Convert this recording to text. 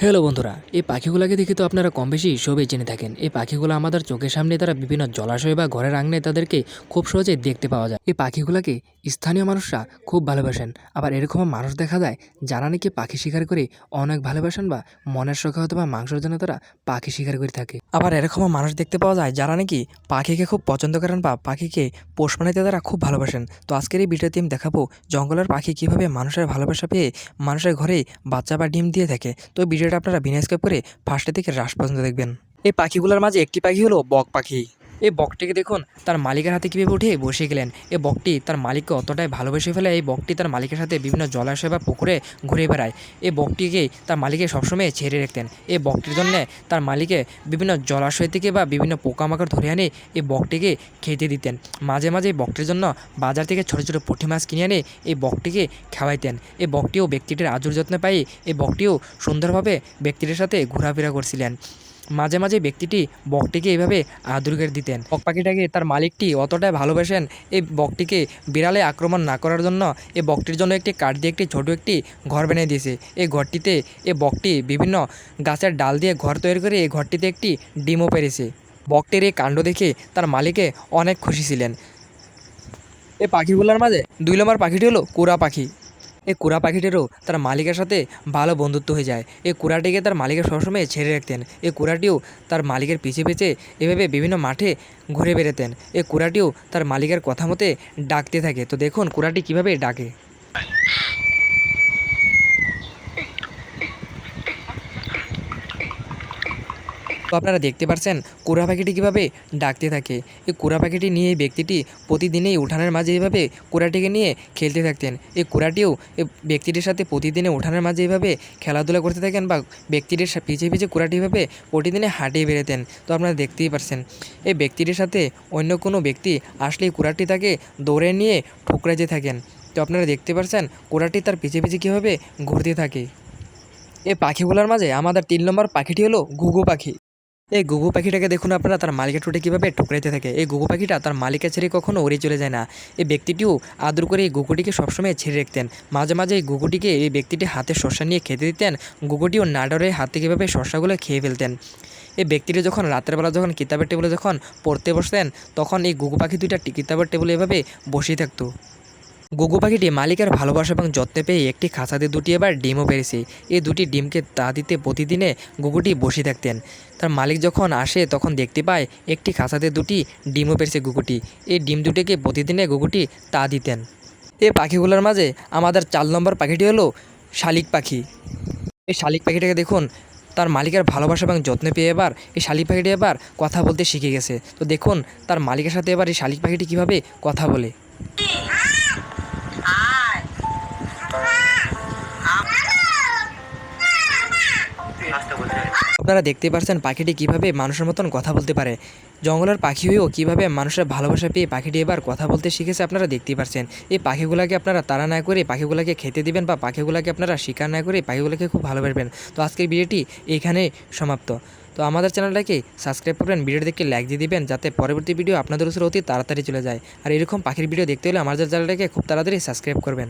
Hello বন্ধুরা, এই পাখিগুলোকে দেখে তো আপনারা কম বেশি সবই জেনে থাকেন। এই পাখিগুলো আমাদের চোখের সামনে তারা বিভিন্ন জলাশয় বা ঘরের আঙিনায় তাদেরকে খুব সহজেই দেখতে পাওয়া যায়। এই পাখিগুলোকে স্থানীয় মানুষরা খুব ভালোবাসেন। আবার এরকম মানুষ দেখা যায় যারা নাকি পাখি শিকার করে অনেক ভালোবাসেন বা মনের শখে হয়তো বা মাংসের জন্য তারা পাখি শিকার করে থাকে। আবার এরকম মানুষ দেখতে পাওয়া যায় যারা নাকি পাখিকে খুব পছন্দ করেন বা পাখিকে পোষ মানাইতে তারা খুব ভালোবাসেন। তো আজকের এই ভিডিওতে আমি দেখাবো জঙ্গলের পাখি কীভাবে মানুষের ভালোবাসা পেয়ে মানুষের ঘরেই বাচ্চা বা ডিম দিয়ে থাকে। তো ভিডিওটা আপনারা বিনা স্কিপ করে ফার্স্টে থেকে লাস্ট পর্যন্ত দেখবেন। এই পাখিগুলোর মাঝে একটি পাখি হলো বক পাখি। এই বকটিকে দেখুন তার মালিকের হাতে কীভাবে উঠে বসে গেলেন। এই বকটি তার মালিককে অতটাই ভালোবেসে ফেলে এই বকটি তার মালিকের সাথে বিভিন্ন জলাশয় বা পুকুরে ঘুরে বেড়ায়। এই বকটিকে তার মালিকে সবসময় ছেড়ে রাখতেন। এই বকটির জন্যে তার মালিকে বিভিন্ন জলাশয় থেকে বা বিভিন্ন পোকামাকড় ধরে আনে এই বকটিকে খেতে দিতেন। মাঝে মাঝে এই বকটির জন্য বাজার থেকে ছোটো ছোটো পুঁটি মাছ কিনে এনে এই বকটিকে খাওয়াইতেন। এই বকটিও ব্যক্তিটির আদর যত্ন পাই এই বকটিও সুন্দরভাবে ব্যক্তিটির সাথে ঘোরাফেরা করছিলেন। মাঝে মাঝে ব্যক্তিটি বকটিকে এইভাবে আদর করে দিতেন। বক পাখিটাকে তার মালিকটি অতটাই ভালোবাসেন এই বকটিকে বিড়ালে আক্রমণ না করার জন্য এই বকটির জন্য একটি কাঠ দিয়ে একটি ছোটো একটি ঘর বানিয়ে দিয়েছে। এই ঘরটিতে এই বকটি বিভিন্ন গাছের ডাল দিয়ে ঘর তৈরি করে এই ঘরটিতে একটি ডিমও পেরেছে। বকটির এই কাণ্ড দেখে তার মালিকে অনেক খুশি ছিলেন। এই পাখিগুলোর মাঝে 2 নম্বর পাখিটি হলো কুড়া পাখি। এই কুড়া পাখিটিরও তার মালিকের সাথে ভালো বন্ধুত্ব হয়ে যায়। এই কুড়াটিকে তার মালিকের সবসময় ছেড়ে রাখতেন। এই কুড়াটিও তার মালিকের পিছে পিছে এভাবে বিভিন্ন মাঠে ঘুরে বেড়াতেন। এই কুড়াটিও তার মালিকের কথা মতে ডাকতে থাকে। তো দেখুন কুড়াটি কীভাবে ডাকে। তো আপনারা দেখতে পাচ্ছেন কুড়া পাখিটি কীভাবে ডাকতে থাকে। এই কুড়া পাখিটি নিয়ে এই ব্যক্তিটি প্রতিদিনই উঠানের মাঝে এইভাবে কুড়াটিকে নিয়ে খেলতে থাকতেন। এই কুড়াটিও এই ব্যক্তিটির সাথে প্রতিদিনে উঠানের মাঝে এইভাবে খেলাধুলা করতে থাকেন বা ব্যক্তিটির পিছে পিছে কুড়াটি এভাবে প্রতিদিনে হাঁটিয়ে বেড়াতেন। তো আপনারা দেখতেই পারছেন এই ব্যক্তিটির সাথে অন্য কোনো ব্যক্তি আসলেই কুড়াটি তাকে দৌড়ে নিয়ে ঠুকরাইতে থাকেন। তো আপনারা দেখতে পাচ্ছেন কুড়াটি তার পিছে পিছে কীভাবে ঘুরতে থাকে। এই পাখিগুলোর মাঝে আমাদের 3 নম্বর পাখিটি হলো ঘুঘু পাখি। এই ঘুঘু পাখিটাকে দেখুন আপনারা তার মালিকের ঠোঁটে কীভাবে ঠুকরাইতে থাকে। এই ঘুঘু পাখিটা তার মালিকের ছেড়ে কখনো উড়ে চলে যায় না। এই ব্যক্তিটিও আদর করে এই ঘুঘুটিকে সবসময় ছেড়ে রাখতেন। মাঝে মাঝে এই ঘুঘুটিকে এই ব্যক্তিটি হাতে শসা নিয়ে খেতে দিতেন। ঘুঘুটিও না ডরে হাতে কীভাবে শসাগুলো খেয়ে ফেলতেন। এই ব্যক্তিটি যখন রাত্রেবেলা যখন কিতাবের টেবিলে যখন পড়তে বসতেন তখন এই ঘুঘু পাখি দুইটা কিতাবের টেবিলে এভাবে বসেই থাকতো। ঘুঘু পাখিটি মালিকের ভালোবাসা এবং যত্নে পেয়ে একটি খাঁচাতে দুটি এবার ডিমও পেরেছে। এই দুটি ডিমকে তা দিতে প্রতিদিনে ঘুঘুটি বসে থাকতেন। তার মালিক যখন আসে তখন দেখতে পায় একটি খাঁচাতে দুটি ডিমও পেরেছে ঘুঘুটি। এই ডিম দুটিকে প্রতিদিনে ঘুঘুটি তা দিতেন। এই পাখিগুলোর মাঝে আমাদের 4 নম্বর পাখিটি হলো শালিক পাখি। এই শালিক পাখিটাকে দেখুন তার মালিকের ভালোবাসা এবং যত্নে পেয়ে এবার এই শালিক পাখিটি এবার কথা বলতে শিখে গেছে। তো দেখুন তার মালিকের সাথে এবার এই শালিক পাখিটি কীভাবে কথা বলে। আপনারা দেখতে পাচ্ছেন পাখিটি কিভাবে মানুষের মতন কথা বলতে পারে। জঙ্গলের পাখি হয়েও কীভাবে মানুষের ভালোবাসা পেয়ে পাখিটি এবার কথা বলতে শিখেছে আপনারা দেখতেই পাচ্ছেন। এই পাখিগুলোকে আপনারা তাড়া না করে পাখিগুলোকে খেতে দিবেন বা পাখিগুলোকে আপনারা শিকার না করে পাখিগুলোকে খুব ভালোবাসবেন। তো আজকের ভিডিওটি এইখানে সমাপ্ত। তো আমাদের চ্যানেলটাকে সাবস্ক্রাইব করবেন, ভিডিও দেখে লাইক দিয়ে দিবেন যাতে পরবর্তী ভিডিও আপনাদের উপরে অতি তাড়াতাড়ি চলে যায়। আর এরকম পাখির ভিডিও দেখতে হলে আমাদের চ্যানেলটাকে খুব তাড়াতাড়ি সাবস্ক্রাইব করবেন।